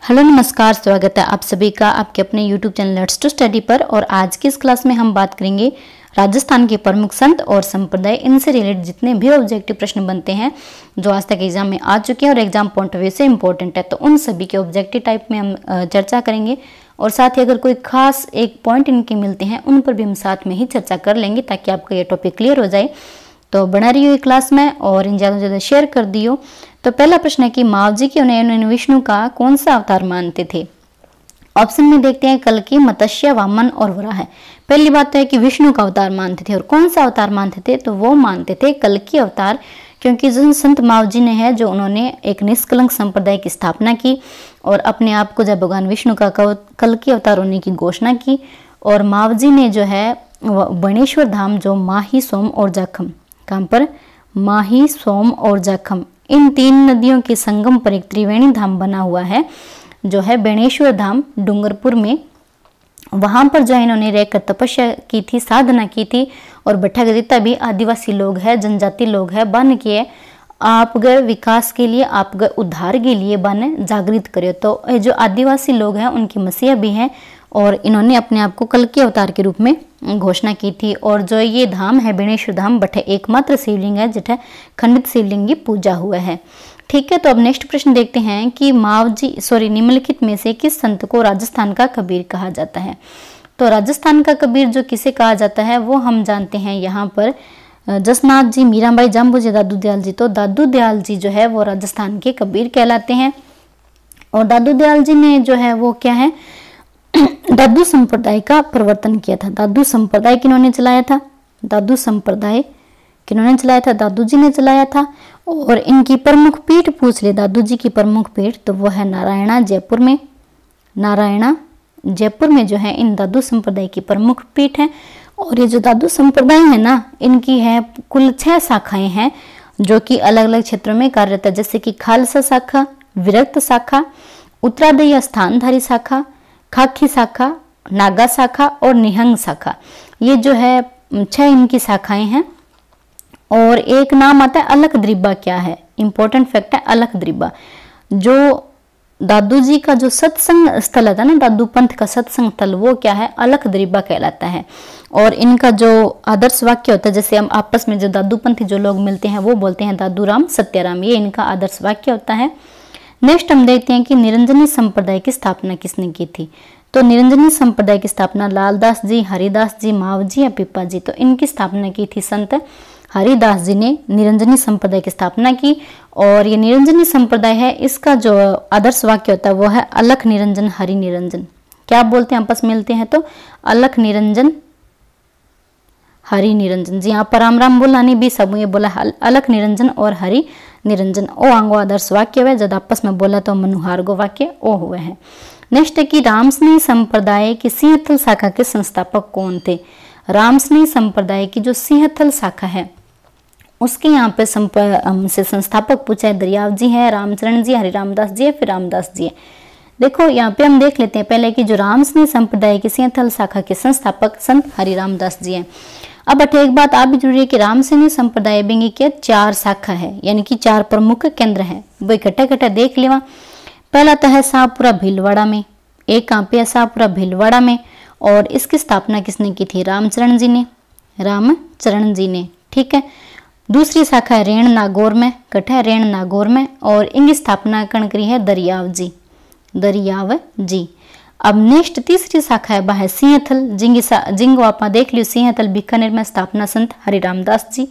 Hello नमस्कार, स्वागत है आप सभी का आपके अपने YouTube channel let's to study पर। और आज की इस क्लास में हम बात करेंगे राजस्थान के प्रमुख संत और संप्रदाय, इनसे रिलेटेड जितने भी ऑब्जेक्टिव प्रश्न बनते हैं जो आज तक एग्जाम में आ चुके हैं और एग्जाम पॉइंट ऑफ व्यू से इंपॉर्टेंट है, तो उन सभी के ऑब्जेक्टिव टाइप में हम चर्चा करेंगे। और साथ ही अगर कोई खास एक पॉइंट इनके मिलते हैं उन पर भी हम साथ में ही चर्चा कर लेंगे ताकि आपका ये टॉपिक क्लियर हो जाए। तो बना रही हो क्लास में और इन ज़्यादा से ज़्यादा शेयर कर दियो। तो पहला प्रश्न है कि मावजी के उन्हें विष्णु का कौन सा अवतार मानते थे। ऑप्शन में देखते हैं कल्कि, मत्स्य, वामन और वराह। पहली बात तो है कि विष्णु का अवतार मानते थे और कौन सा अवतार मानते थे, तो वो मानते थे कल्कि अवतार, क्योंकि जो संत मावजी ने है जो उन्होंने एक निष्कलंक संप्रदाय की स्थापना की और अपने आप को जब भगवान विष्णु का कल्कि अवतार होने की घोषणा की। और मावजी ने जो है बणेश्वर धाम, जो माही, सोम और जाखम, कहाँ पर, माही, सोम और जाखम, इन तीन नदियों के संगम पर एक त्रिवेणी धाम बना हुआ है जो है बेणेश्वर धाम डूंगरपुर में। वहां पर जो है इन्होंने रहकर तपस्या की थी, साधना की थी। और बैठा जितना भी आदिवासी लोग है, जनजाति लोग है, बन के आप गए विकास के लिए, आप गए उद्धार के लिए बन जागृत करे। तो जो आदिवासी लोग हैं उनकी मसीहा भी हैं और इन्होंने अपने आप को कल्कि अवतार के रूप में घोषणा की थी। और जो ये धाम है बेणेश्वर धाम, बटे एकमात्र शिवलिंग है जिठे खंडित शिवलिंग की पूजा हुआ है। ठीक है, तो अब नेक्स्ट प्रश्न देखते हैं कि निम्नलिखित में से किस संत को राजस्थान का कबीर कहा जाता है। तो राजस्थान का कबीर जो किसे कहा जाता है वो हम जानते हैं यहाँ पर जसनाथ जी, मीराबाई, जाम्बू जी, दादू दयाल जी। तो दादू दयाल जी जो है वो राजस्थान के कबीर कहलाते हैं। और दादू दयाल जी ने जो है वो क्या है, दादू संप्रदाय का प्रवर्तन किया था। दादू संप्रदाय किन्होंने चलाया था, दादू संप्रदाय किन्होंने चलाया था, दादू जी ने चलाया था। और इनकी प्रमुख पीठ पूछ ले, दादू जी की प्रमुख पीठ, तो वो है नारायणा, जयपुर में। नारायणा जयपुर में जो है इन दादू संप्रदाय की प्रमुख पीठ है। और ये जो दादू संप्रदाय है ना, इनकी है कुल 6 शाखाएं हैं जो कि अलग अलग क्षेत्रों में कार्यरत है, जैसे कि खालसा शाखा, विरक्त शाखा, उत्तरादेय स्थानधारी शाखा, खाकी शाखा, नागा शाखा और निहंग शाखा। ये जो है 6 इनकी शाखाएं हैं। और एक नाम आता है अलख द्रीबा। क्या है, इंपॉर्टेंट फैक्ट है अलख द्रीबा। जो दादू जी का जो सत्संग स्थल था ना, दादू पंथ का सत्संग स्थल, वो क्या है, अलख द्रीबा कहलाता है। और इनका जो आदर्श वाक्य होता है, जैसे हम आपस में जो दादू पंथी जो लोग मिलते हैं वो बोलते हैं दादू राम सत्याराम, ये इनका आदर्श वाक्य होता है। नेक्स्ट हम देखते हैं कि निरंजनी संप्रदाय की स्थापना किसने की थी। तो निरंजनी संप्रदाय की स्थापना लालदास जी, हरिदास जी, मावजी या पिपा जी, तो इनकी स्थापना की थी संत हरिदास जी ने निरंजनी संप्रदाय की स्थापना की। और ये निरंजनी संप्रदाय है, इसका जो आदर्श वाक्य होता है वो है अलख निरंजन हरि निरंजन। क्या बोलते हैं, आपस में मिलते हैं तो अलख निरंजन हरि निरंजन। जी हाँ, राम राम बोला नहीं भी सब ये बोला अलख निरंजन और हरि निरंजन, ओ आंगो आदर्श वाक्य हुए। जब आपस में बोला तो मनुहार गो वाक्य ओ हुए हैं। नेक्स्ट है कि रामस्नेही संप्रदाय की सिंहथल शाखा के संस्थापक कौन थे। रामस्नेही संप्रदाय की जो सिंहथल शाखा है उसके यहाँ पे से संस्थापक पूछा है, दरियाव जी है, रामचरण जी, हरि रामदास जी है, फिर रामदास जी है। देखो यहाँ पे हम देख लेते हैं पहले कि जो रामस्नेही संप्रदाय की सिंहथल शाखा के संस्थापक संत हरि रामदास जी हैं। अब एक बात आप भी जरूरी है कि रामस्नेही संप्रदाय बेंगी के 4 शाखा है, यानी कि 4 प्रमुख केंद्र हैं, वो इकट्ठा देख लेवा। पहला तो है शाहपुरा भीलवाड़ा में, एक कहाँ पे है शाहपुरा भीलवाड़ा में। और इसकी स्थापना किसने की थी, रामचरण जी ने, रामचरण जी ने। ठीक है, दूसरी शाखा है रेण नागौर में, कठा रेण नागौर में। और इनकी स्थापना कौन करी है, दरियाव जी, दरियाव जी। अब नेक्स्ट तीसरी शाखा है वह है सिंहथल, जिंगो आप देख लियो, सिंहथल बीकानेर में, स्थापना संत हरि रामदास जी।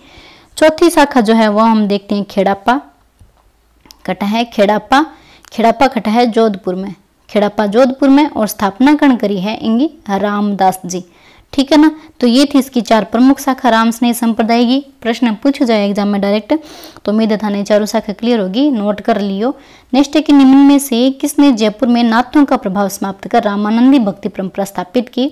चौथी शाखा जो है वो हम देखते हैं खेड़ापा, कटा है खेड़ापा, खेड़ापा कटा है जोधपुर में, खेड़ापा जोधपुर में। और स्थापना कौन करी है, इंगी रामदास जी। ठीक है ना, तो ये थी इसकी 4 प्रमुख शाखा रामस्नेही संप्रदाय की। प्रश्न पूछ जाए एग्जाम में डायरेक्ट, तो उम्मीद है थाने 4 शाखा क्लियर होगी, नोट कर लियो। नेक्स्ट है कि निम्न में से किसने जयपुर में नाथों का प्रभाव समाप्त कर रामानंदी भक्ति परंपरा स्थापित की।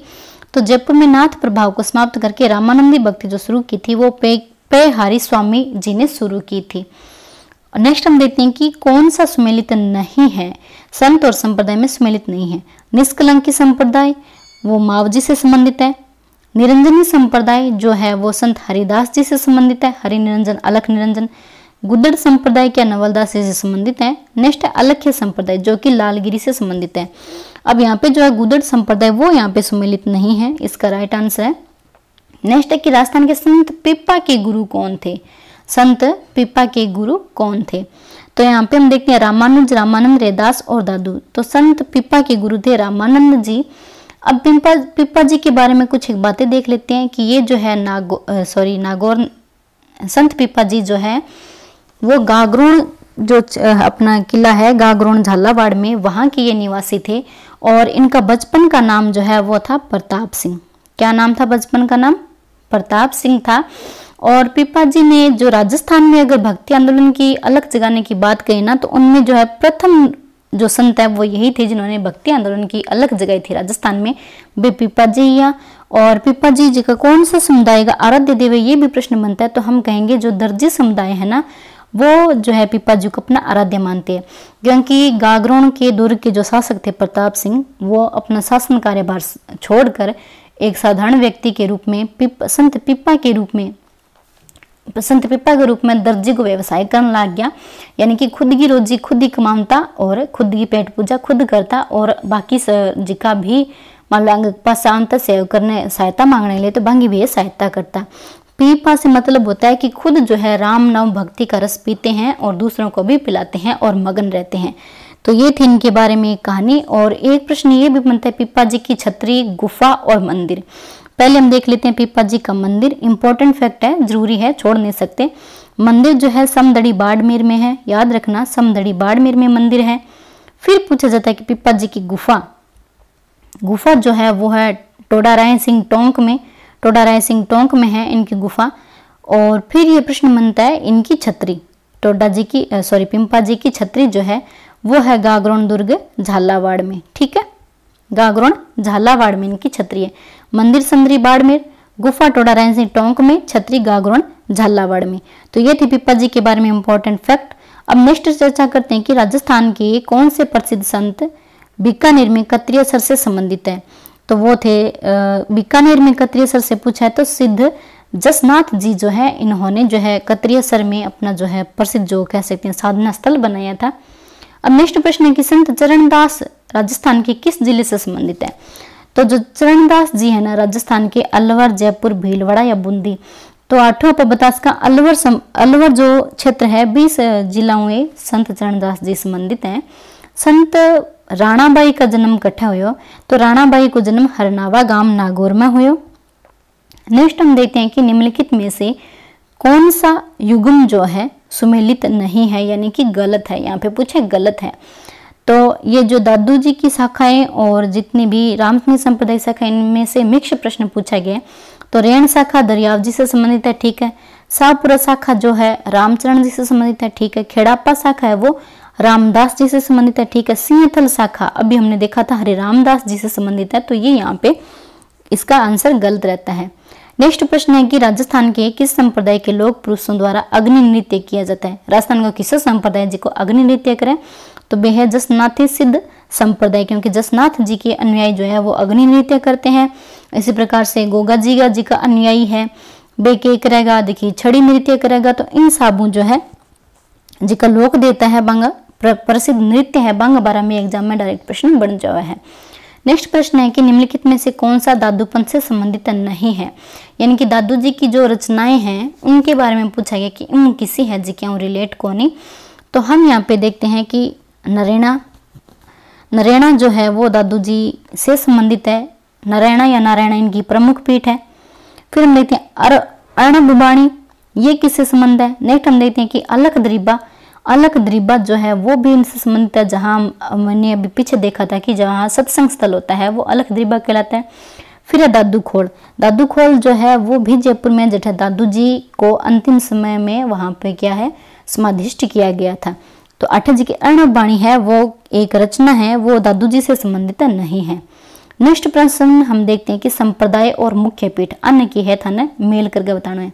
तो जयपुर में नाथ प्रभाव को समाप्त करके रामानंदी भक्ति जो शुरू की थी वो पेहारी स्वामी जी ने शुरू की थी। नेक्स्ट हम देखते हैं कि कौन सा सुमेलित नहीं है, संत और संप्रदाय में सुमेलित नहीं है। निष्कलंकी संप्रदाय वो मावजी से संबंधित है। निरंजनी संप्रदाय जो है वो संत हरिदास जी से संबंधित है, हरि निरंजन अलख निरंजन। गुदड़ संप्रदाय क्या नवलदास से संबंधित है। नेक्स्ट है अलख्य संप्रदाय जो कि लालगिरी से संबंधित है। अब यहाँ पे जो है गुदड़ संप्रदाय वो यहाँ पे सुमेलित नहीं है, इसका राइट आंसर है। नेक्स्ट है कि राजस्थान के संत पिप्पा के गुरु कौन थे। संत पिप्पा के गुरु कौन थे, तो यहाँ पे हम देखते हैं रामानुज, रामानंद, रैदास और दादू। तो संत पिप्पा के गुरु थे रामानंद जी। अब पिप्पा जी के बारे में कुछ एक बातें देख लेते हैं कि ये जो है नागौर संत पिप्पा जी जो है वो गागरोन जो अपना किला है गागरोन झालावाड़ में, वहाँ के ये निवासी थे और इनका बचपन का नाम जो है वो था प्रताप सिंह। क्या नाम था बचपन का नाम? प्रताप सिंह था। और पिप्पा जी ने जो राजस्थान में अगर भक्ति आंदोलन की अलग जगाने की बात कही ना, तो उनमें जो है प्रथम जो संत है वो यही थे जिन्होंने भक्ति आंदोलन की अलग जगाई थी राजस्थान में, वे पिप्पा जी या। और पिप्पा जी का कौन सा समुदाय का आराध्य देव है, ये भी प्रश्न बनता है, तो हम कहेंगे जो दर्जी समुदाय है ना, वो जो है पिप्पा जी को अपना आराध्य मानते हैं, क्योंकि गागरोन के दुर्ग के जो शासक थे प्रताप सिंह, वो अपना शासन कार्यभार छोड़कर एक साधारण व्यक्ति के रूप में संत पिप्पा के रूप में दर्जी को व्यवसाय करने लग गया। यानी कि खुद की रोजी खुद ही कमाता और खुद की पेट पूजा खुद करता और बाकी जिका भी मान लो पास अंत सेव करने सहायता मांगने लिए तो भांगी भी सहायता करता। पिप्पा से मतलब होता है कि खुद जो है राम नाम भक्ति का रस पीते हैं और दूसरों को भी पिलाते हैं और मगन रहते हैं। तो ये थी इनके बारे में एक कहानी। और एक प्रश्न ये भी बनता है पिप्पा जी की छतरी, गुफा और मंदिर। पहले हम देख लेते हैं पिप्पा जी का मंदिर। इंपॉर्टेंट फैक्ट है, जरूरी है, छोड़ नहीं सकते। मंदिर जो है समदड़ी बाड़मेर में है, याद रखना समदड़ी बाड़मेर में मंदिर है। फिर पूछा जाता है कि पिप्पा जी की गुफा जो है वो है टोडा राय सिंह टोंक में है इनकी गुफा। और फिर ये प्रश्न बनता है इनकी छतरी, पिप्पा जी की छतरी जो है वो है गागरोन दुर्ग झालावाड़ में। ठीक है, गागरोन झालावाड़ में इनकी छतरी है। मंदिर समदड़ी बाड़मेर, गुफा टोडा राय सिंह टोंक में, छतरी गागरोन झालावाड़ में। तो ये थी पिप्पा जी के बारे में इंपॉर्टेंट फैक्ट। अब नेक्स्ट चर्चा करते हैं कि राजस्थान के कौन से प्रसिद्ध संत बीकानेर में कत्रिय सर से संबंधित है। तो वो थे बीकानेर में कत्रिय सर से पूछा है तो सिद्ध जसनाथ जी जो है, इन्होंने जो है कत्रिय सर में अपना जो है प्रसिद्ध जो कह सकते हैं साधना स्थल बनाया था। अब नेक्स्ट प्रश्न है कि संत चरणदास राजस्थान के किस जिले से संबंधित है। तो जो चरणदास जी है ना, राजस्थान के अलवर, जयपुर, भीलवाड़ा या बूंदी। तो 8वां पबतास का अलवर जो क्षेत्र है 20 जिलों में संत चरणदास जी संबंधित हैं। संत राणाबाई का जन्म कट्ठा हुयो, तो राणाबाई को जन्म हरनावा गांव नागौर में हुयो। नेक्स्ट हम देखते हैं कि निम्नलिखित में से कौन सा युग्म जो है सुमेलित नहीं है, यानी कि गलत है। यहाँ पे पूछे गलत है। तो ये जो दादू जी की शाखाएं और जितनी भी रामचंद्र संप्रदाय शाखा, इनमें से मिक्स प्रश्न पूछा गया। तो रेण शाखा दरियाव जी से संबंधित है, ठीक है। शाहपुरा शाखा जो है रामचरण जी से संबंधित है, ठीक है। खेड़ापा शाखा है वो रामदास जी से संबंधित है, ठीक है। सिंहथल शाखा अभी हमने देखा था हरे रामदास जी से संबंधित है, तो ये यहाँ पे इसका आंसर गलत रहता है। नेक्स्ट प्रश्न है कि राजस्थान के किस संप्रदाय के लोग पुरुषों द्वारा अग्नि नृत्य किया जाता है। राजस्थान का किस संप्रदाय जी को अग्नि नृत्य करें, तो वे है जसनाथी सिद्ध संप्रदाय, क्योंकि जसनाथ जी के अनुयायी जो है वो अग्नि नृत्य करते हैं। इसी प्रकार से गोगा जी का अनुयायी है वे के करेगा, देखिए छड़ी नृत्य करेगा। तो इन साबू जो है जी का लोक देता है बंग प्रसिद्ध नृत्य है बंग 12 में एग्जाम में डायरेक्ट प्रश्न बन जावा है। नेक्स्ट प्रश्न है कि निम्नलिखित में से कौन सा दादूपंथ से संबंधित नहीं है, यानी कि दादू जी की जो रचनाएं हैं उनके बारे में पूछा गया कि उन किसी है जी क्या रिलेट को नहीं। तो हम यहाँ पे देखते हैं कि नरेणा जो है वो दादू जी से संबंधित है। नरेणा या नारायण इनकी प्रमुख पीठ है। फिर हम देखते हैं अर्णबुबाणी, ये किससे संबंध है। नेक्स्ट हम देखते हैं कि अलख दरीबा जो है वो भी इनसे संबंधित है, जहाँ मैंने अभी पीछे देखा था कि जहाँ सत्संग स्थल होता है वो अलख दरीबा कहलाता है। फिर है दादू खोल जो है वो भी जयपुर में जेठा दादू जी को अंतिम समय में वहां पे क्या है समाधिष्ट किया गया था। तो 8 जी की अर्णबवाणी है वो एक रचना है, वो दादू जी से संबंधित नहीं है। नेक्स्ट प्रश्न हम देखते हैं कि संप्रदाय और मुख्य पीठ अन्य की है था ना मेल करके बताना है।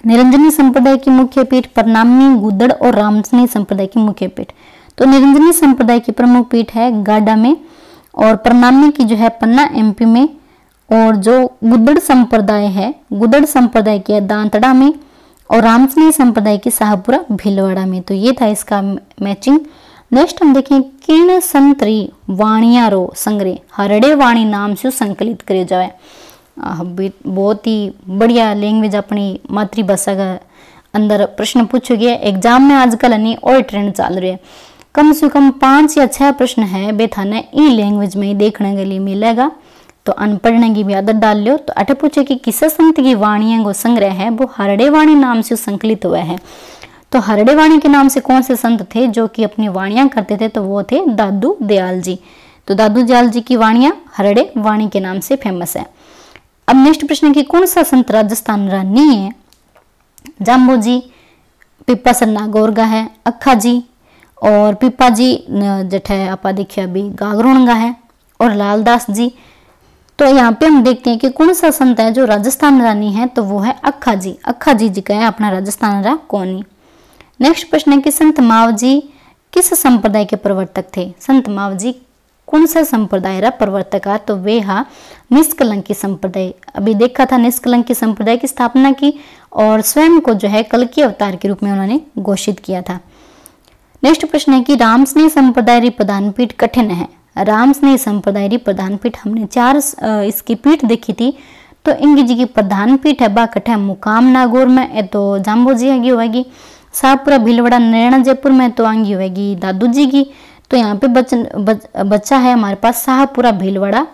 निरंजनी संप्रदाय की मुख्य पीठ, परनामी, गुदड़ और रामसनी संप्रदाय की मुख्य पीठ। तो निरंजनी संप्रदाय की प्रमुख पीठ है गाडा में और परनामी की जो है पन्ना एमपी में, और जो गुदड़ संप्रदाय है गुदड़ संप्रदाय की है दांतड़ा में, और रामस्नेही संप्रदाय की शाहपुरा भीलवाड़ा में। तो ये था इसका मैचिंग। नेक्स्ट हम देखें किण संतरी वाणियारो संग्रह हरड़े वाणी नाम से संकलित करे जाए। बहुत ही बढ़िया लैंग्वेज अपनी मातृभाषा का अंदर प्रश्न पूछे गए एग्जाम में आजकल नहीं और ट्रेंड चल रही है। कम से कम 5 या 6 प्रश्न है वे थाने ई लैंग्वेज में ही देखने के लिए मिलेगा। तो अनपढ़ की भी आदत डाल लो। तो अठ पूछे कि किस संत की वाणियों को संग्रह है वो हरड़े वाणी नाम से संकलित हुआ है। तो हरड़े वाणी के नाम से कौन से संत थे जो कि अपनी वाणियां करते थे? तो वो थे दादू दयाल जी। तो दादू दयाल जी की वाणियां हरड़े वाणी के नाम से फेमस है। अब नेक्स्ट प्रश्न है कि कौन सा संत राजस्थान रा नहीं है? जाम्बो जी, पिप्पा सन्ना गोरगा है, अखा जी और पिप्पा जी जठे आपा देखिया भी गागरोणगा है और लालदास जी। तो यहाँ पे हम देखते हैं कि कौन सा संत है जो राजस्थान रानी है? तो वो है अखा जी। अखा जी का है अपना राजस्थान रा कोनी। नेक्स्ट प्रश्न है कि संत मावजी किस संप्रदाय के प्रवर्तक थे? संत मावजी कौन सा संप्रदाय रा प्रवर्तक? तो वे हा निष्कलंकी संप्रदाय। अभी देखा था निष्कलंकी संप्रदाय की स्थापना की और स्वयं को जो है कल्कि अवतार के रूप में उन्होंने घोषित किया था। नेक्स्ट प्रश्न है कि रामस्नेही संप्रदाय री प्रधान पीठ कठिन है। रामस्नेही संप्रदाय री प्रधान पीठ हमने 4 इसकी पीठ देखी थी। तो इंगी जी की प्रधान पीठ है बा कठे मुकाम नागौर में तो जाम्बो जी आगे होगी। शाहपुरा भीलवाड़ा नैना जयपुर में तो आंगी होगी दादू जी की। तो यहाँ पे बच्चा है हमारे पास शाहपुरा भीलवाड़ा।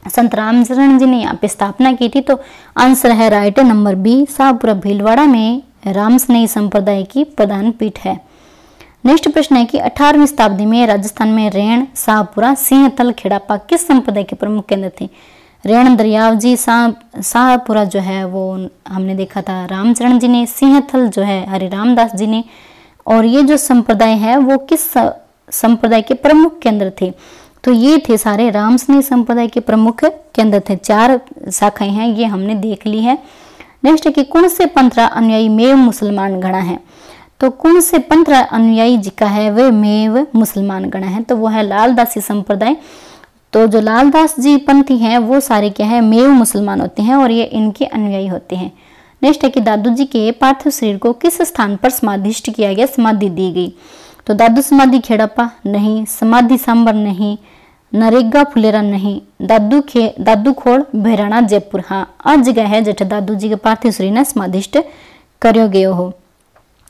संत रामचरण जी ने यहाँ पे स्थापना की थी। तो आंसर है right number B, Shahpura Bhilwara में रामस्नेही संप्रदाय की प्रधान पीठ है। नेक्स्ट प्रश्न है कि 18वीं शताब्दी में राजस्थान में रेण, शाहपुरा, सिंहथल, खेड़ापा किस संप्रदाय के प्रमुख केंद्र थे? रेण दरियाव जी, शाहपुरा जो है वो हमने देखा था रामचरण जी ने, सिंहथल जो है हरि रामदास जी ने। और ये जो संप्रदाय है वो किस संप्रदाय के प्रमुख केंद्र थे? तो ये थे सारे रामस्नेही संप्रदाय के प्रमुख केंद्र थे। 4 शाखाएं हैं ये हमने देख ली है। नेक्स्ट है कि कौन से पंथ अनुयायी मेव मुसलमान गणा है? तो कौन से पंथ अनुयायी जी का है वे मेव मुसलमान गणा है? तो वो है लालदासी संप्रदाय। तो जो लालदास जी पंथी हैं वो सारे क्या है मेव मुसलमान होते हैं और ये इनके अनुयायी होते हैं। नेक्स्ट है कि दादू जी के पार्थिव शरीर को किस स्थान पर समाधिष्ट किया गया, समाधि दी गई? तो दादू समाधि खेड़ापा नहीं, समाधि सांबर नहीं, नरेगा फुलेरा नहीं, दादू खोड़ भैराणा जयपुर हाँ आ जगह है जठ दादू जी के पार्थिव शरीर ने समाधिष्ट करो गयो हो।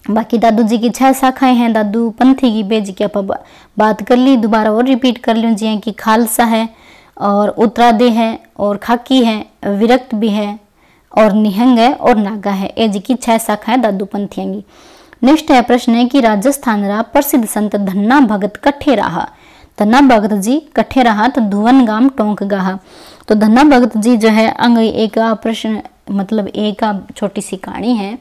बाकी दादू जी की 6 शाखाएं हैं। दादू पंथी की बेज की आप बात कर ली, दोबारा और रिपीट कर ली जी कि खालसा है और उत्तरादे है और खाकी है, विरक्त भी है और निहंग है और नागा है। ए जी की 6 शाखाएं दादू पंथियां की। नेक्स्ट है प्रश्न है कि राजस्थान रा प्रसिद्ध संत धन्ना भगत कठे रहा? धन्ना भगत जी कठे रहा? तो धुवन गाम टोंक गाहा। तो धन्ना भगत जी जो है अंग एक प्रश्न मतलब एक छोटी सी कहानी है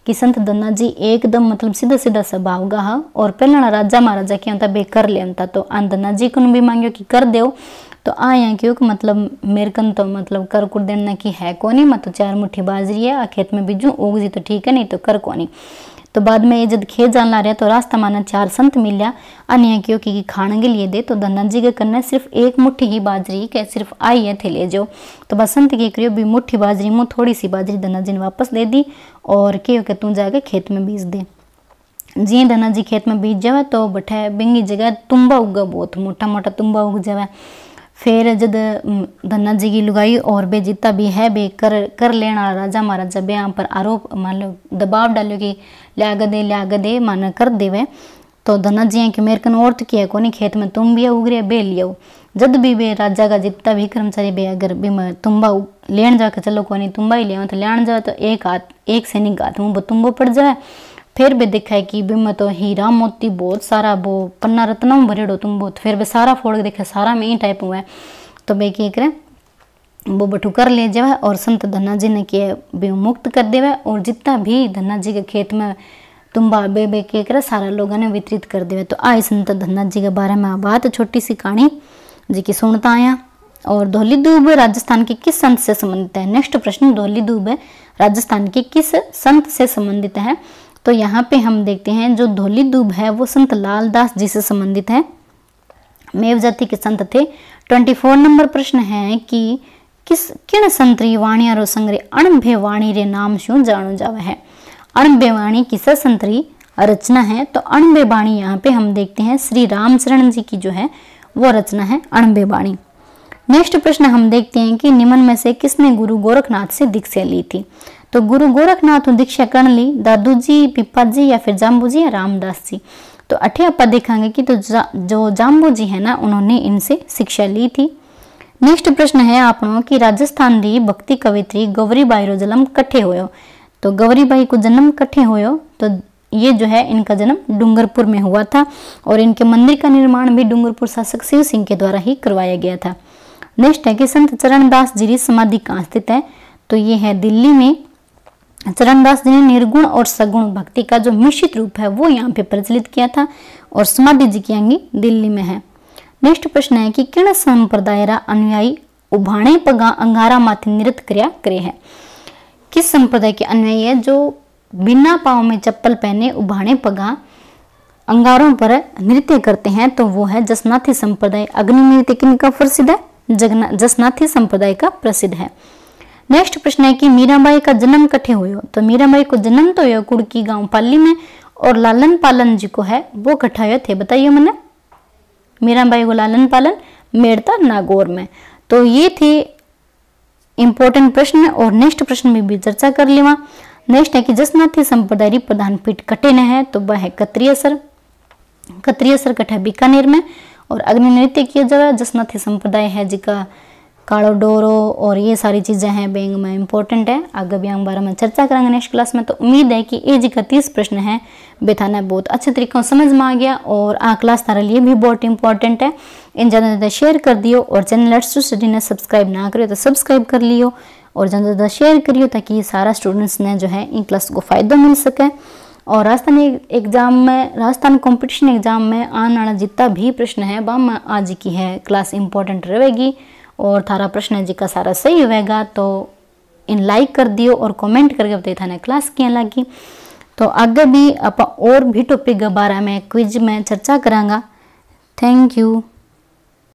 कि संत धन्ना जी एकदम मतलब सीधा सीधा स्वभाव गा और पहला राजा महाराजा क्या होता बे कर लेता। तो आन धन्ना जी को भी मांगियो कि कर दो। तो आया क्यों मतलब मेरे कन तो मतलब कर कुर देना की है कोनी, मत तो 4 मुट्ठी बाजरी है खेत में बीजू उग जी तो ठीक है नहीं तो कर कोनी। तो बाद में ये जब खेत जान ला रहा तो रास्ता माना 4 संत मिलिया अन्य क्यों कि खाने के लिए दे। तो धन्ना जी के करना सिर्फ 1 मुट्ठी ही बाजरी के सिर्फ आई है थे ले जो। तो बस संत की करियो भी मुट्ठी बाजरी मुँह थोड़ी सी बाजरी धन्ना जी ने वापस दे दी और क्यों के तू जाके खेत में बीज दे। जी धन्ना जी खेत में बीज जावे तो बठे बिंगी जगह तुम्बा उगा, बहुत मोटा मोटा तुम्बा उग जावे। फिर जब धन्ना जी की लुगाई और बे जितना भी है बे कर लेना राजा महाराजा बे यहाँ पर आरोप मान लो दबाव डालो कि लिया दे मान कर देवे। तो धन्ना जी कि मेरे कन औरत किया कोनी खेत में तुम भी उग रहे बे लियो। जब भी बे राजा का जितना भी कर्मचारी बे अगर बे में तुम्बा लेन जाकर चलो कोनी तुम्बा ही ले तो लेन जाए तो एक सैनिक हाथ में तुम्बो पड़ जाए। फिर भी देखा है कि बिम तो हीरा मोती बहुत सारा वो पन्ना रत्ना में भरेड़ो तुम बहुत। फिर भी सारा फोड़ के देखे सारा में ही टाइप हुआ है। तो बे क्या करे वो बटू कर ले जावे और संत धन्ना जी ने किया बे मुक्त कर देवे और जितना भी धन्ना जी के खेत में तुम्बा बे के करे सारा लोगों ने वितरित कर देवे। तो आई संत धन्ना जी के बारे में बात छोटी सी कहानी जी की सुनता आया। और धौली दूब राजस्थान के किस संत से संबंधित है? नेक्स्ट प्रश्न धौली दूब राजस्थान के किस संत से संबंधित है? तो यहाँ पे हम देखते हैं जो धौली दूब है वो संत लालदास जी से संबंधित है। मेव जाति के संत थे। 24 नंबर प्रश्न है कि किन संतरी वाणियारो संग्रह अणभे वाणी रे नाम शू जानो जावे है? अणबे वाणी किसा संतरी रचना है। तो अणबे वाणी यहाँ पे हम देखते हैं श्री रामचरण जी की जो है वो रचना है अणबे वाणी। नेक्स्ट प्रश्न हम देखते हैं कि निम्न में से किसने गुरु गोरखनाथ से दीक्षा ली थी। तो गुरु गोरखनाथ दीक्षा करण ली दादू जी, पिपा जी या फिर जाम्बू जी या रामदास जी। तो अठे आप देखेंगे कि तो जो जाम्बू जी है ना उन्होंने इनसे शिक्षा ली थी। नेक्स्ट प्रश्न है आपनो कि राजस्थान री भक्ति कवित्री गौरीबाई रो जन्म कट्ठे होयो। तो गौरीबाई को जन्म कट्ठे होयो, तो ये जो है इनका जन्म डूंगरपुर में हुआ था और इनके मंदिर का निर्माण भी डूंगरपुर शासक शिव सिंह के द्वारा ही करवाया गया था। नेक्स्ट है कि संत चरणदास जी की समाधि कहाँ स्थित है। तो ये है दिल्ली में। चरणदास जी ने निर्गुण और सगुण भक्ति का जो मिश्रित रूप है वो यहाँ पे प्रचलित किया था और समाधि जी की आंगी दिल्ली में है। नेक्स्ट प्रश्न है कि किण संप्रदाय रा अनुयायी उभाणे पगा अंगारा माथे नृत्य क्रिया करे है। किस संप्रदाय के अनुयायी है जो बिना पाँव में चप्पल पहने उभाणे पगा अंगारों पर नृत्य करते हैं। तो वो है जसनाथी संप्रदाय। अग्नि नृत्य किनका प्रसिद्ध है? जसनाथी संप्रदाय का प्रसिद्ध है। नेक्स्ट प्रश्न है कि मीराबाई का जन्म कट्ठे हुयो। तो मीराबाई को जन्म तो हुयो कुड़की गांव पाली में और लालन पालन जी को है वो कट्ठायो थे। बताइए मैंने मीराबाई को लालन पालन मेड़ता नागौर में। तो ये थे इंपॉर्टेंट प्रश्न और नेक्स्ट प्रश्न में भी चर्चा कर लेवा। नेक्स्ट है कि जसनाथी संप्रदाय री प्रधान पीठ कटे न है। तो वह है कत्रियसर। कत्रियसर कट्ठा बीकानेर में और अग्नि नृत्य किया जाए जसनाथी संप्रदाय है जिका कालो डोरो और ये सारी चीजें हैं बैंक में इंपॉर्टेंट है। आगे भी हम बारे में चर्चा करेंगे नेक्स्ट क्लास में। तो उम्मीद है कि ये जी का 30 प्रश्न है बेथाना बहुत अच्छे तरीके से समझ में आ गया और आ क्लास तारे लिए भी बहुत इंपॉर्टेंट है। इन ज़्यादा ज़्यादा शेयर कर दियो और चैनल लेट्स टू स्टडी ने सब्सक्राइब ना करियो तो सब्सक्राइब कर लियो और ज़्यादा ज़्यादा शेयर करियो ताकि सारा स्टूडेंट्स ने जो है इन क्लास को फायदा मिल सके। और राजस्थान कंपटीशन एग्जाम में आने वाला जितना भी प्रश्न है वह आज की है क्लास इंपॉर्टेंट रहेगी और थारा प्रश्न जी का सारा सही होगा। तो इन लाइक कर दियो और कमेंट करके बताइए थाने क्लास क्या लगी। तो आगे भी आप और भी टॉपिक के बारे में क्विज में चर्चा करांगा। Thank you.